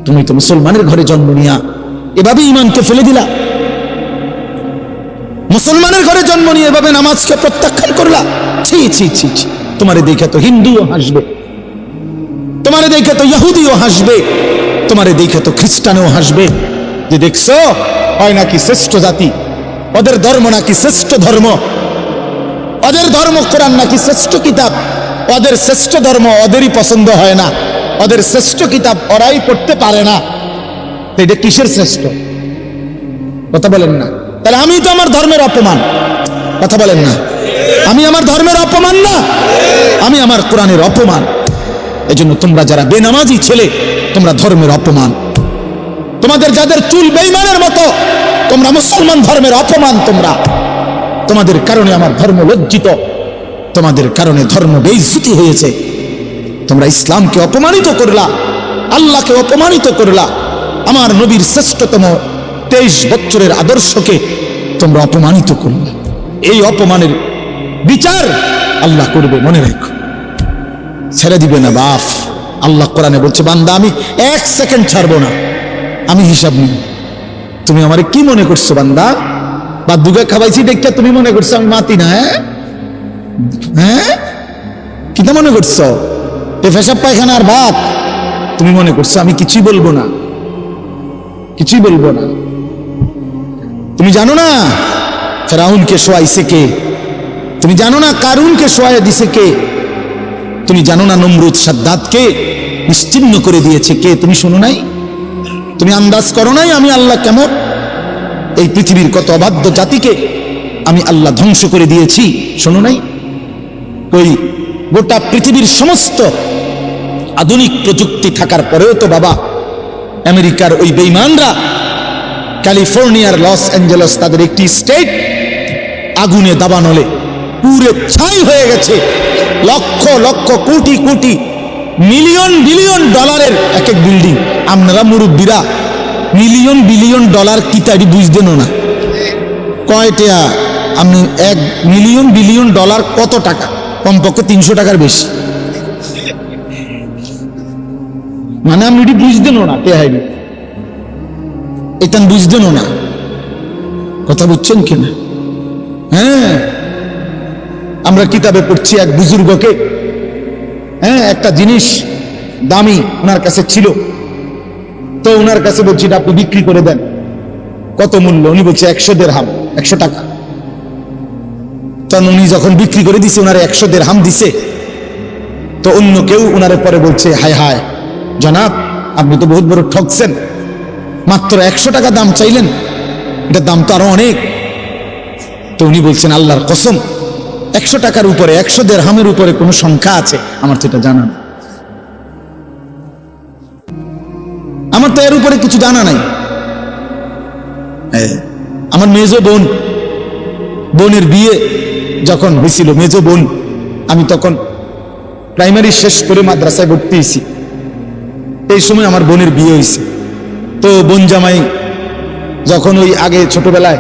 তুমি তো মুসলমানের ঘরে জন্ম নিয়া এভাবে ইমানকে ফেলে দিলা, মুসলমানের ঘরে জন্ম নিয়ে এভাবে নামাজকে প্রত্যাখ্যান করলা। ছি ছি ছি ছি, তোমারে দেখে তো হিন্দুও হাসবে, তোমারে দেখে তো ইহুদিও হাসবে, তোমারে দেখে তো খ্রিস্টানও হাসবে, যে দেখছো হয় নাকি শ্রেষ্ঠ জাতি, ওদের ধর্ম নাকি শ্রেষ্ঠ ধর্ম, ওদের ধর্ম কোরআন নাকি শ্রেষ্ঠ কিতাব, ওদের শ্রেষ্ঠ ধর্ম ওদেরই পছন্দ হয় না, ওদের শ্রেষ্ঠ কিতাব ওরাই পড়তে পারে না। এটা কিসের শ্রেষ্ঠ? কথা বলেন না। তাহলে আমি তো আমার ধর্মের অপমান। কথা বলেন না, আমি আমার ধর্মের অপমান না, আমি আমার কোরআনের অপমান। এজন্য তোমরা যারা বেনামাজি ছেলে, তোমরা ধর্মের অপমান। তোমাদের যাদের চুল বেঈমানের মতো, তোমরা মুসলমান ধর্মের অপমান। তোমাদের কারণে আমার ধর্ম লজ্জিত, তোমাদের কারণে ধর্ম বেইজ্জতি হয়েছে। তোমরা ইসলামকে অপমানিত করলা, আল্লাহকে অপমানিত করলা, আমার নবীর শ্রেষ্ঠতম 23 বছরের আদর্শকে তোমরা অপমানিত করলা। এই অপমানের বিচার আল্লাহ করবে, মনে রাখো, ছেড়ে দিবে না বাপ। আল্লাহ কোরআনে বলছে, বান্দা আমি 1 সেকেন্ড ছাড়বো না, আমি হিসাব নিই। তুমি আমারে কি মনে করছো বান্দা? বা দুগা খাওয়াইছি দেখে তুমি মনে করছো আমি মাতি না? হ্যাঁ, কিটা মনে করছো? এ পেশাব পায়খানা আর ভাত তুমি মনে করছো আমি কিছুই বলবো না, কিছুই বলবো না। তুমি জানো না ফেরাউনকে শোয়াইছে কে? তুমি জানো না কারুনকে শোয়াই দিছে কে? তুমি জানো না নমরুদ সাদ্দাতকে নিশ্চিহ্ন করে দিয়েছে কে? তুমি শোনো নাই? তুমি আন্দাজ করো নাই আমি আল্লাহ কেমন? এই পৃথিবীর কত অবাধ্য জাতিকে আমি আল্লাহ ধ্বংস করে দিয়েছি, শোনো নাই? ওই গোটা পৃথিবীর সমস্ত আধুনিক প্রযুক্তি থাকার পরেও তো বাবা আমেরিকার ওই বেঈমানরা ক্যালিফোর্নিয়ার লস অ্যাঞ্জেলস তাদের একটি স্টেট আগুনে দাবানলে পুরে ছাই হয়ে গেছে। লক্ষ লক্ষ কোটি কোটি মিলিয়ন বিলিয়ন ডলারের এক এক বিল্ডিং। আপনারা মুরব্বীরা মিলিয়ন বিলিয়ন ডলার কি তাই বুঝতেন না? কয়টা? আপনি 1 মিলিয়ন বিলিয়ন ডলার কত টাকা? কমপক্ষে 300 টাকার বেশি। মানে আপনি এটি বুঝতেন না, টেহাইনি এটা বুঝতেন না। কথা বুঝছেন কিনা? হ্যাঁ, আমরা কিতাবে পড়ছি এক বুজুর্গকে, হ্যাঁ, একটা জিনিস দামি ওনার কাছে ছিল, তো ওনার কাছে বলছি আপনি বিক্রি করে দেন। কত মূল্য? উনি বলছে 100 দিরহাম, 100 টাকা। তখন উনি যখন বিক্রি করে দিছে, ওনারে 100 দিরহাম দিছে। তো অন্য কেউ ওনারে পরে বলছে, হায় হায় জনাব, আপনি তো বহুত বড় ঠকছেন, মাত্র 100 টাকা দাম চাইলেন, এটার দাম তো আরো অনেক। তো উনি বলছেন, আল্লাহর কসম 100 টাকার উপরে, 100 দিরহামের উপরে কোনো সংখ্যা আছে? আমার তো এটা জানা না, আমার তো এর উপরে কিছু জানা নাই। আমার মেজো বোনের বিয়ে যখন হয়েছিল, মেজো বোন, আমি তখন প্রাইমারি শেষ করে মাদ্রাসায় ভর্তি হয়েছি, এই সময় আমার বোনের বিয়ে হয়েছে। তো বোন জামাই যখন ওই আগে ছোটবেলায়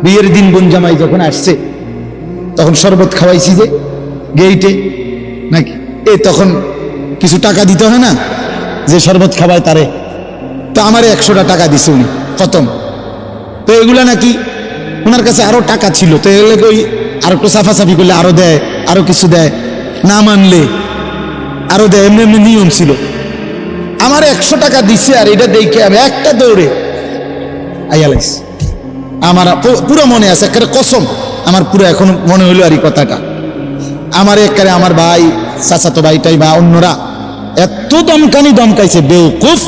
বিয়ের দিন বোন জামাই যখন আসছে, তখন শরবত খাওয়াইছি যে গেইটে নাকি, তখন কিছু টাকা দিতে হয় না, যে শরবত খাওয়ায় তারে। তো আমারে 100 টাকা দিছে উনি প্রথম। তো এগুলা নাকি ওনার কাছে আরো টাকা ছিল, তো এগুলো ওই আর একটু সাফাসাফি করলে আরো দেয়, আরো কিছু দেয়, না মানলে আরো দেয়, এমনি এমনি নিয়ম ছিল। আমার 100 টাকা দিছে, আর এটা দেখে আমি একটা দৌড়ে আইয়ালাইস। আমার পুরো মনে আছে, একটা কসম, আমার পুরো এখন মনে হইলো আর এই কথাটা। আমার একারে আমার ভাই, চাচাতো ভাইটাই বা অন্যরা এত দমকাইছে, বেউকুফ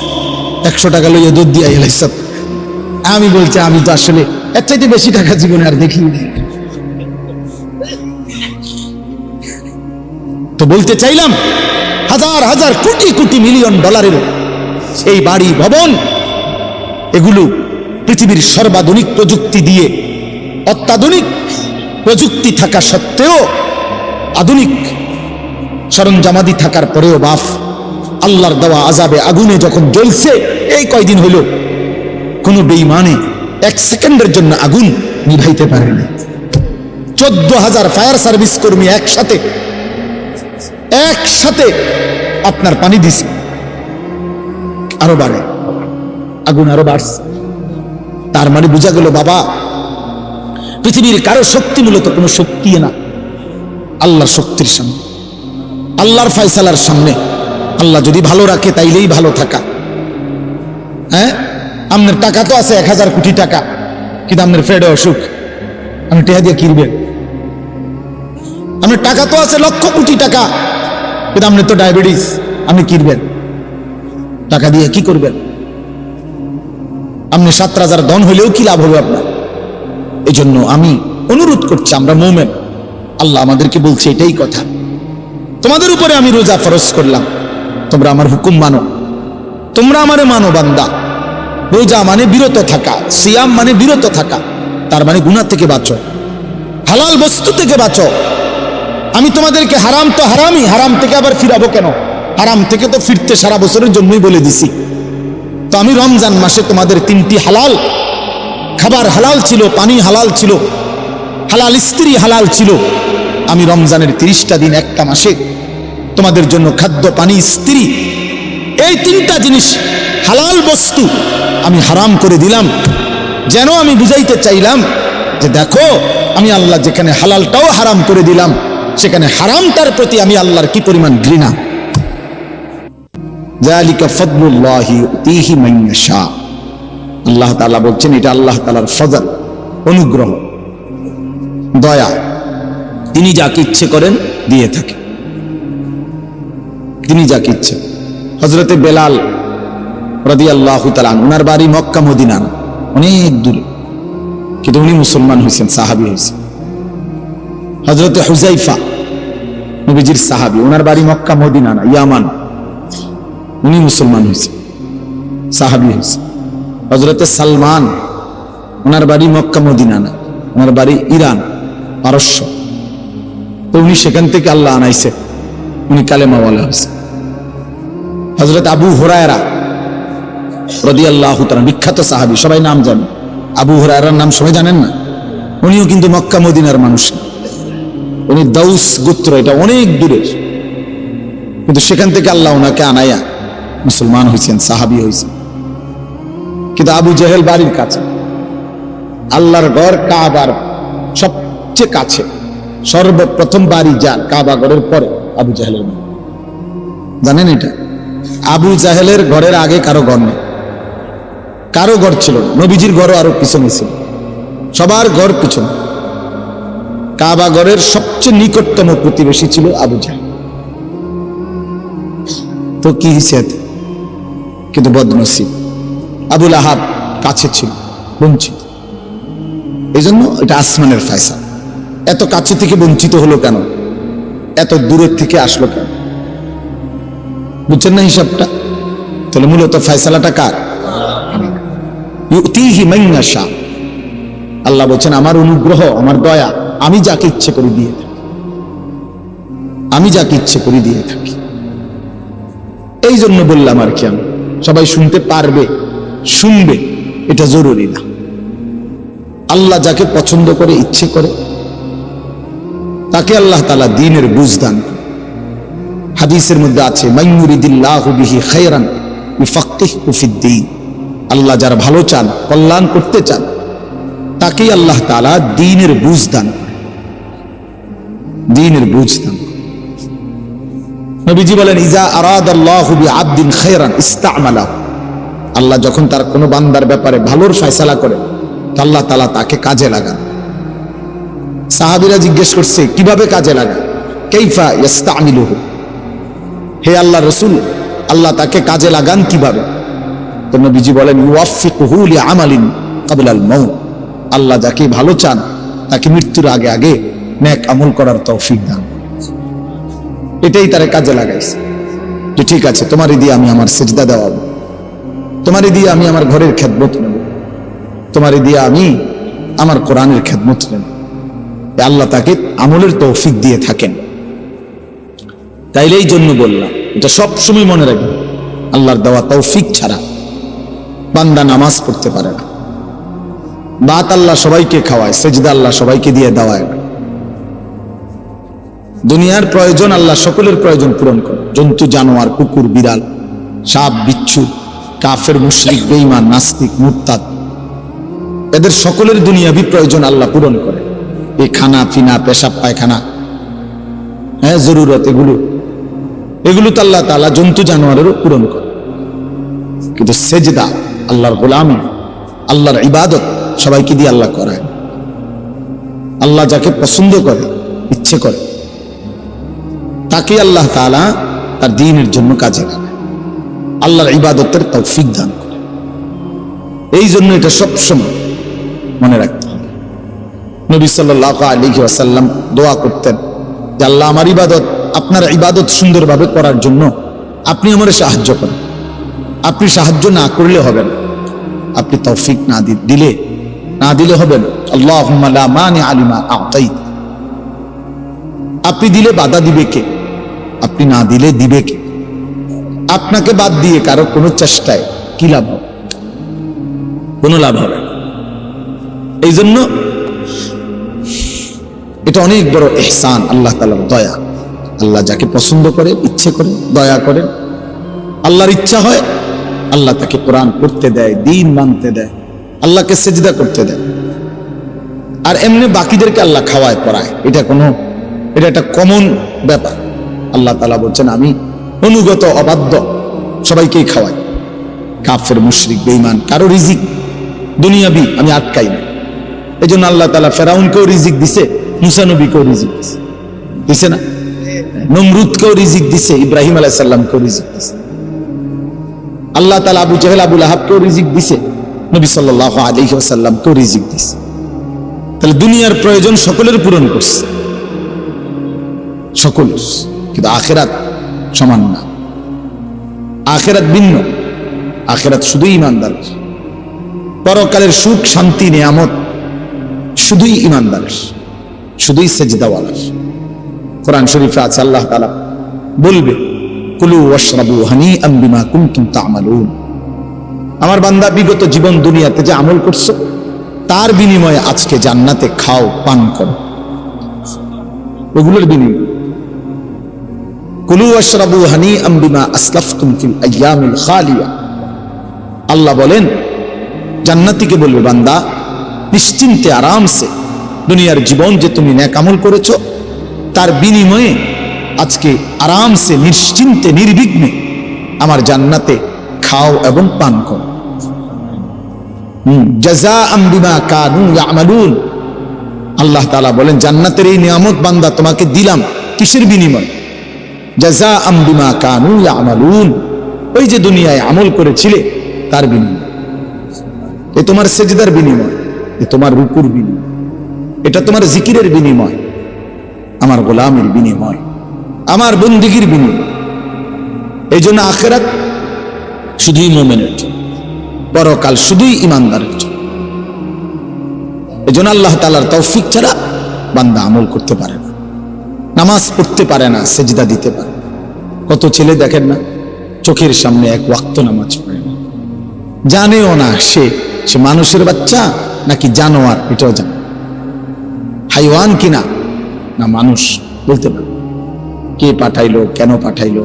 100 টাকা লইয়া দুধ দিয়ে আইয়ালাইস। আমি বলছি, আমি তো আসলে এর চাইতে বেশি টাকা জীবনে আর দেখিনি। তো বলতে চাইলাম, হাজার হাজার কোটি কোটি মিলিয়ন ডলারের এই বাড়ি ভবন, এগুলো পৃথিবীর সর্বাধুনিক প্রযুক্তি দিয়ে, অত্যাধুনিক প্রযুক্তি থাকা সত্ত্বেও, আধুনিক সরঞ্জামাদি থাকার পরেও বাপ আল্লাহর দেওয়া আযাবে আগুনে যখন জ্বলছে, এই কয়দিন হইল কোন বেঈমানে 1 সেকেন্ডের জন্য আগুন নিভাইতে পারে না। 14,000 ফায়ার সার্ভিস কর্মী একসাথে আপনার পানি দিছে। আরো বাড়ে, আগুন আরো বাড়ছে। তার মানে বোঝা গেল বাবা, পৃথিবীর কারো শক্তি মূলত কোনো শক্তি না, আল্লাহর শক্তির সামনে, আল্লাহর ফয়সালার সামনে। আল্লাহ যদি ভালো রাখে তাইলেই ভালো থাকা। হ্যাঁ, আপনার টাকা তো আছে 1000 কোটি টাকা, কিন্তু আপনার ফ্রেডে অসুখ, আপনি টেহা দিয়ে কিনবেন। আপনার টাকা তো আছে লক্ষ কোটি টাকা, কিন্তু আপনার তো ডায়াবেটিস, আপনি কিনবেন টাকা দিয়ে কি করবেন? আপনি 7 রাজার ধন হইলেও কি লাভ হবে আপনার? এই জন্য আমি অনুরোধ করছি, আমরা মুমিন, আল্লাহ আমাদেরকে বলছে এটাই কথা, তোমাদের উপরে আমি রোজা ফরজ করলাম, তোমরা আমার হুকুম মানো, তোমরা আমারে মানো বান্দা। রোজা মানে বিরত থাকা, সিয়াম মানে বিরত থাকা, তার মানে গুনাহ থেকে বাঁচো, হালাল বস্তু থেকে বাঁচো। আমি তোমাদেরকে হারাম তো হারামই, হারাম থেকে আবার ফিরাবো কেন? হারাম থেকে তো ফিরতে সারা বছরের জন্যই বলে দিছি। তো আমি রমজান মাসে তোমাদের 3টি হালাল খাবার হালাল ছিল, পানি হালাল ছিল, হালাল স্ত্রী হালাল ছিল। আমি রমজানের 30টা দিন, একটা মাসে তোমাদের জন্য খাদ্য, পানি, স্ত্রী, এই 3টা জিনিস হালাল বস্তু আমি হারাম করে দিলাম। যেন আমি বুঝাইতে চাইলাম যে দেখো, আমি আল্লাহ যেখানে হালালটাও হারাম করে দিলাম, সেখানে হারামটার প্রতি আমি আল্লাহর কি পরিমাণ ঘৃণা। যালিকা ফাদলুল্লাহি ইউতিহি মান ইয়াশা। আল্লাহ তাআলা বলছেন এটা আল্লাহ তাআলার ফজল, অনুগ্রহ, দয়া। তিনি যাকে ইচ্ছে করেন দিয়ে থাকেন, তিনি যাকে ইচ্ছে। হযরতে বেলাল রাদিয়াল্লাহু তাআলা ওনার বাড়ি মক্কা মদিনা না, অনেক দূরে, কিন্তু উনি মুসলমান হয়েছেন, সাহাবী হয়েছেন। হযরতে হুযায়ফা নবীজির সাহাবী, ওনার বাড়ি মক্কা মদিনা না, ইয়ামান, উনি মুসলমান হয়েছেন, সাহাবী হয়েছেন। হযরতে সালমান, ওনার বাড়ি মক্কা মদিনা না, ওনার বাড়ি ইরান, পারস্য। তো উনি সেখান থেকে আল্লাহ আনাইছে, উনি কালেমাওয়ালা হয়েছে। হযরত আবু হুরায়রা রাদিয়াল্লাহু তাআলা, বিখ্যাত সাহাবী, সবাই নাম জানেন। আবু হুরায়রার নাম সবাই জানেন না? উনিও কিন্তু মক্কা মদিনার মানুষ, উনি দাউস গোত্র, এটা অনেক দূরের, কিন্তু সেখান থেকে আল্লাহ ওনাকে আনাইয়া মুসলমান হয়েছেন, সাহাবী হয়েছেন। কিন্তু আবু জেহেল বাড়ির কাছে, আল্লাহর ঘর কাবার সবচেয়ে কাছে, সর্বপ্রথম বাড়ি যার কাবা ঘরের পরে আবু জেহেলের বাড়ি। জানেন এটা? আবু জাহেলের ঘরের আগে কারো ঘর নেই, কারো ঘর ছিল না, নবীজির ঘরও আরো পিছনে ছিল, সবার ঘর পিছনে। কাবা ঘরের সবচেয়ে নিকটতম প্রতিবেশী ছিল আবু জাহেল। তো কি হয়েছে? কিন্তু বদনসিব, আবুল আহাব কাছে ছিল, বঞ্চিত। এই জন্য এটা আসমানের ফয়সালা। এত কাছে থেকে বঞ্চিত হলো কেন? এত দূরের থেকে আসলো কেন? বুঝছেন না হিসাবটা? তাহলে মূলত ফয়সালাটা কার? ইউতিহি মান ইয়াশা। আল্লাহ বলছেন আমার অনুগ্রহ, আমার দয়া, আমি যাকে ইচ্ছে করে দিয়ে থাকি, আমি যাকে ইচ্ছে করে দিয়ে থাকি। এই জন্য বললাম আর কি, আমি সবাই শুনতে পারবে, শুনবে, এটা জরুরি না। আল্লাহ যাকে পছন্দ করে, ইচ্ছে করে, তাকে আল্লাহ তাআলা দ্বীনের বুঝ দান করেন। হাদিসের মধ্যে আছে, মান ইউরিদিল্লাহু বিহি খায়রান ইউফাক্কিহু ফিদ্দীন। আল্লাহ যার ভালো চান, কল্যাণ করতে চান, তাকেই আল্লাহ তাআলা দ্বীনের বুঝ দান করেন, দ্বীনের বুঝ দান করেন। নবীজি বলেন, ইজা আরাদাল্লাহু বিআবদিন খায়রান ইস্তা'মালাহু। আল্লাহ যখন তার কোনো বান্দার ব্যাপারে ভালোর ফয়সালা করে, আল্লাহ তাআলা তাকে কাজে লাগান। সাহাবীরা জিজ্ঞেস করছে কিভাবে কাজে লাগান? কাইফা ইস্তা'মিলুহু, হে আল্লাহর রাসূল, আল্লাহ তাকে কাজে লাগান কিভাবে? তো নবীজি বলেন, ইউওয়াফিকুহু লিআমালিন ক্বাবলাল মাউত। আল্লাহ যাকে ভালো চান তাকে মৃত্যুর আগে আগে নেক আমল করার তৌফিক দান। এটাই তারে কাজে লাগাইছে, যে ঠিক আছে তোমারই দিয়ে আমি আমার সিজদা দেওয়াবো, তোমারই দিয়ে আমি আমার ঘরের খেদমত নেব, তোমারই দিয়ে আমি আমার কোরআনের খেদমত নেব। আল্লাহ তাকে আমলের তৌফিক দিয়ে থাকেন। তাইলে এই জন্য বললাম, এটা সবসময় মনে রাখবেন, আল্লাহর দেওয়া তৌফিক ছাড়া বান্দা নামাজ পড়তে পারে না। ভাত আল্লাহ সবাইকে খাওয়ায়, সেজদা আল্লাহ সবাইকে দিয়ে দেওয়ায় না। দুনিয়ার প্রয়োজন আল্লাহ সকলের প্রয়োজন পূরণ করে, জন্তু জানোয়ার, কুকুর, বিড়াল, সাপ, বিচ্ছু, কাফের, মুশরিক, বেঈমান, নাস্তিক, মুরতাদ, এদের সকলের দুনিয়াবি প্রয়োজন আল্লাহ পূরণ করে। এই খানা পিনা, পেশাব পায়খানা, হ্যাঁ, জরুরত, এগুলো তো আল্লাহ তাআলা জন্তু জানোয়ারেরও পূরণ করে। কিন্তু সেজদা, আল্লাহর গোলামি, আল্লাহর ইবাদত সবাইকে দিয়ে আল্লাহ করায়। আল্লাহ যাকে পছন্দ করে, ইচ্ছে করে, তাকে আল্লাহ তাআলা তার দ্বীনের জন্য কাজে লাগায়, আল্লাহর ইবাদতের তৌফিক দান করে। এই জন্য এটা সবসময় মনে রাখতে হবে। নবী সাল্লাল্লাহু আলাইহি ওয়াসাল্লাম দোয়া করতেন যে আল্লাহ, আমার ইবাদত, আপনার ইবাদত সুন্দরভাবে করার জন্য আপনি আমারে সাহায্য করেন। আপনি সাহায্য না করলে হবে না, আপনি তৌফিক না দিলে হবে না। আল্লাহুম্মা লা মানিআ লিমা আ'তাইত, আপনি দিলে বাধা দিবে কে? আপনি না দিলে দিবে কে? আপনাকে বাদ দিয়ে কারো কোনো চেষ্টায় কি লাভ হবে? কোনো লাভ হবে না। এই জন্য এটা অনেক বড় ইহসান, আল্লাহ তাআলার দয়া। আল্লাহ যাকে পছন্দ করে, ইচ্ছে করে, দয়া করেন। আল্লাহর ইচ্ছা হয় আল্লাহ তাকে কোরআন পড়তে দেয়, দ্বীন মানতে দেয়, আল্লাহকে সেজদা করতে দেয়। আর এমনি বাকিদেরকে আল্লাহ খাওয়ায়, পড়ায়। এটা একটা কমন ব্যাপার। আল্লাহ তাআলা বলছেন, আমি অনুগত অবাধ্য সবাইকেই খাওয়াই। কাফের, মুশরিক, বেঈমান, কারো রিজিক দুনিয়াবি আমি আটকাই না। এই জন্য আল্লাহ তাআলা ফেরাউনকেও রিজিক দিছে, মুসা নবীকেও রিজিক দিছে না? নমরুদকেও রিজিক দিছে, ইব্রাহিম আলাইহিস সালামকেও রিজিক দিছে। আল্লাহ তাআলা আবু জাহেল, আবু লাহাবকেও রিজিক দিছে, নবী সাল্লাল্লাহু আলাইহি ওয়াসাল্লামকেও রিজিক দিছে। তাহলে দুনিয়ার প্রয়োজন সকলের পূরণ করছে, সকলের। কিন্তু আখিরাত সমান না, আখিরাত ভিন্ন। আখিরাত শুধুই ঈমানদারের। পরকালের সুখ, শান্তি, নিয়ামত শুধুই ঈমানদারের, শুধুই সেজদাওয়ালার। কোরআন শরীফে আছে, আল্লাহ তাআলা বলবে, কুলু ওয়াশরাবু হানিআম বিমা কুনতুম তা'মালুন। আমার বান্দা, বিগত জীবন দুনিয়াতে যে আমল করছো তার বিনিময়ে আজকে জান্নাতে খাও, পান করো, ওগুলোর বিনিময়ে। কুলু ওয়াশরাবু হানিআম বিমা আসলাফতুম ফিল আইয়ামিল খালিয়া। আল্লাহ বলেন, জান্নাতীকে বলবে, বান্দা নিশ্চিন্তে আরামসে দুনিয়ার জীবন যে তুমি নেক আমল করেছো তার বিনিময়ে আজকে আরামসে, নিশ্চিন্তে, নির্বিঘ্নে আমার জান্নাতে খাও এবং পান করো। জাযাআম বিমা কানু ইয়ামালুন। আল্লাহ তাআলা বলেন, জান্নাতের এই নিয়ামত বান্দা তোমাকে দিলাম কিসের বিনিময়? জাযাআম বিমা কানু ইয়ামালুন। ওই যে দুনিয়ায় আমল করেছিলে তার বিনিময়। এ তোমার সেজদার বিনিময়, এ তোমার রুকুর বিনিময়, এটা তোমার জিকিরের বিনিময়, আমার গোলামের বিনিময়, আমার বন্দেগীর বিনিময়। এই জন্য আখিরাত শুধুই মুমিনের জন্য, পরকাল শুধুই ঈমানদারের জন্য। এই জন্য আল্লাহ তাআলার তৌফিক ছাড়া বান্দা আমল করতে পারে না, নামাজ পড়তে পারে না, সেজদা দিতে পারে না। কত ছেলে দেখেন না, চোখের সামনে এক ওয়াক্ত নামাজ পড়ে না, জানেও না সে মানুষের বাচ্চা নাকি জানোয়ার, এটাও জানে, হাইওয়ান কিনা না মানুষ বলতে পারে। কে পাঠাইলো, কেন পাঠাইলো,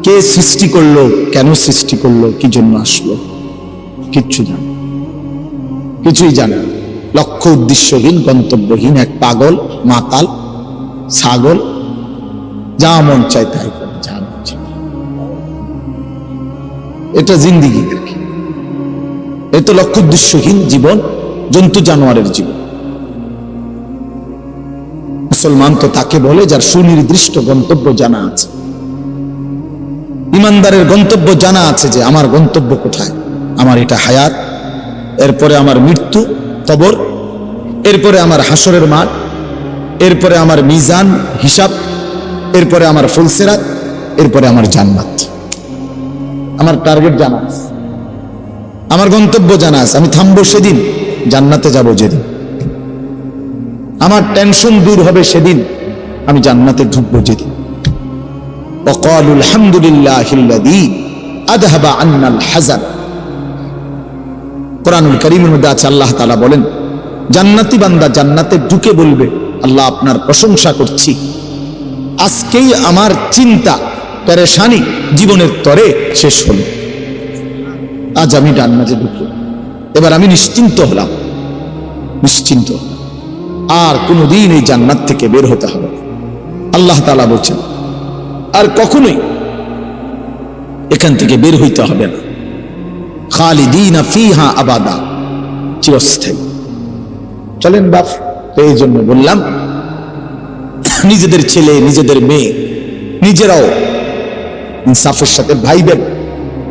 কে সৃষ্টি করলো, কেন সৃষ্টি করলো, কি জন্য আসলো, কিচ্ছু জানে, কিছুই জানে না। লক্ষ্য উদ্দেশ্যহীন, গন্তব্যহীন এক পাগল, মাতাল, ছাগল, যা মন চায় তাই করে, যা মন চায়। এটা জিন্দিগি, এ তো লক্ষ্য উদ্দেশ্যহীন জীবন, জন্তু জানোয়ারের জীবন। মুসলমান তো তাকে বলে যার সুনির্দিষ্ট গন্তব্য জানা আছে। ঈমানদারের গন্তব্য জানা আছে যে আমার গন্তব্য কোথায়, আমার এটা হায়াত, এরপরে আমার মৃত্যু, কবর, এরপরে আমার হাসরের মাঠ, এরপরে আমার মিজান, হিসাব, এরপরে আমার ফুলসিরাত, এরপরে আমার জান্নাত। আমার টার্গেট জানা আছে, আমার গন্তব্য জানা আছে। আমি থামবো সেদিন, জান্নাতে যাব যেদিন। আমার টেনশন দূর হবে সেদিন, আমি জান্নাতে ঢুকবো যেদিন। وقالوا الحمد لله الذي اذهب عنا الحزن। কোরআনুল কারীমের মধ্যে আছে, আল্লাহ তাআলা বলেন, জান্নাতি বান্দা জান্নাতে ঢুকে বলবে, আল্লাহ আপনার প্রশংসা করছি, আজকেই আমার চিন্তা, পেরেশানি জীবনের তরে শেষ হলো। আজ আমি ডান মাঝে ঢুকলাম, এবার আমি নিশ্চিন্ত হলাম, নিশ্চিন্ত। আর কোনোদিন এই জান্নাত থেকে বের হতে হবে না। আল্লাহ তাআলা বলছেন আর কখনোই এখান থেকে বের হইতে হবে না। খালিদিনা ফিহা আবাদা, চিরস্থায়ী। চলেন বাপ, তো এই জন্য বললাম নিজেদের ছেলে, নিজেদের মেয়ে, নিজেরাও ইনসাফের সাথে ভাইবেন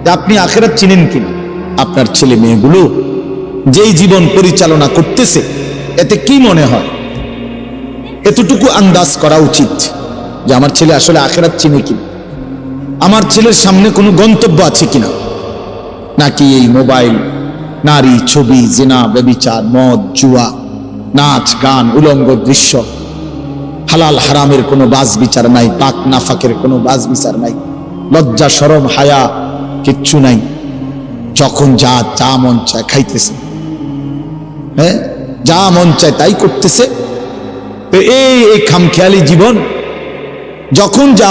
যে আপনি আখিরাত চিনেন কিনা। আপনার ছেলে মেয়েগুলো যেই জীবন পরিচালনা করতেছে, এতে কি মনে হয়? এতটুকু আন্দাজ করা উচিত যে আমার ছেলে আসলে আখিরাত চিনে কিনা, আমার ছেলের সামনে কোনো গন্তব্য আছে কিনা, নাকি এই মোবাইল, নারী, ছবি, জিনা, ব্যভিচার, মদ, জুয়া, নাচ, গান, উলঙ্গ দৃশ্য, হালাল হারামের কোনো বাজ বিচার নাই, পাক নাফাকের কোনো বাজ বিচার নাই, লজ্জা শরম হায়া কিচ্ছু নাই। যখন যা যা মন চায় খাইতেছে, হ্যাঁ, যা মন চায় তাই করতেছে। তো এই খামখেয়ালি জীবন, যখন যা